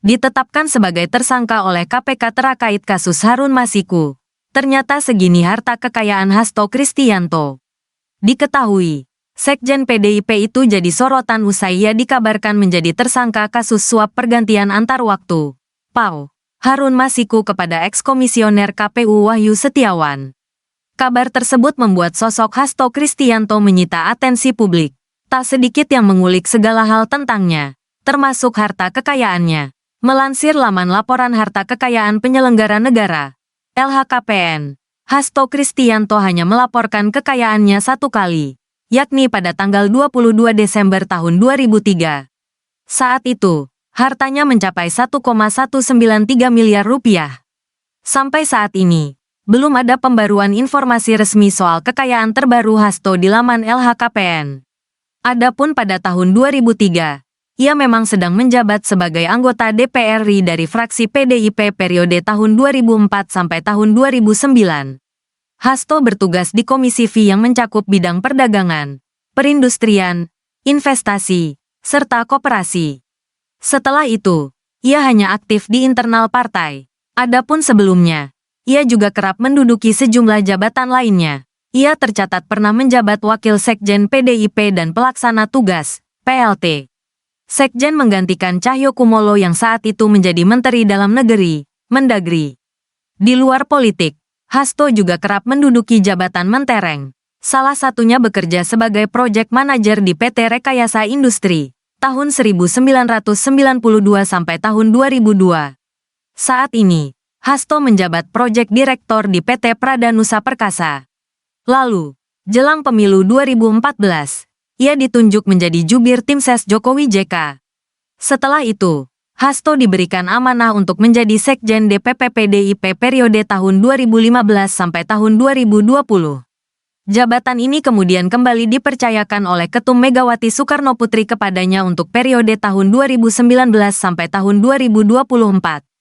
ditetapkan sebagai tersangka oleh KPK terkait kasus Harun Masiku. Ternyata segini harta kekayaan Hasto Kristianto. Diketahui, Sekjen PDIP itu jadi sorotan usai ia dikabarkan menjadi tersangka kasus suap pergantian antar waktu. PAU, Harun Masiku kepada eks-komisioner KPU Wahyu Setiawan. Kabar tersebut membuat sosok Hasto Kristianto menyita atensi publik. Tak sedikit yang mengulik segala hal tentangnya, termasuk harta kekayaannya. Melansir laman laporan harta kekayaan penyelenggara negara, LHKPN, Hasto Kristianto hanya melaporkan kekayaannya satu kali, yakni pada tanggal 22 Desember tahun 2003. Saat itu, hartanya mencapai 1,193 miliar rupiah. Sampai saat ini, belum ada pembaruan informasi resmi soal kekayaan terbaru Hasto di laman LHKPN. Adapun pada tahun 2003, ia memang sedang menjabat sebagai anggota DPR RI dari fraksi PDIP periode tahun 2004 sampai tahun 2009. Hasto bertugas di Komisi V yang mencakup bidang perdagangan, perindustrian, investasi, serta koperasi. Setelah itu, ia hanya aktif di internal partai. Adapun sebelumnya, ia juga kerap menduduki sejumlah jabatan lainnya. Ia tercatat pernah menjabat Wakil Sekjen PDIP dan Pelaksana Tugas, PLT. Sekjen menggantikan Cahyokumolo yang saat itu menjadi Menteri Dalam Negeri, Mendagri. Di luar politik, Hasto juga kerap menduduki jabatan mentereng. Salah satunya bekerja sebagai project manager di PT Rekayasa Industri, tahun 1992 sampai tahun 2002. Saat ini, Hasto menjabat project direktor di PT Pradanusa Perkasa. Lalu, jelang pemilu 2014, ia ditunjuk menjadi jubir tim ses Jokowi JK. Setelah itu, Hasto diberikan amanah untuk menjadi Sekjen DPP PDIP periode tahun 2015 sampai tahun 2020. Jabatan ini kemudian kembali dipercayakan oleh Ketum Megawati Soekarnoputri kepadanya untuk periode tahun 2019 sampai tahun 2024.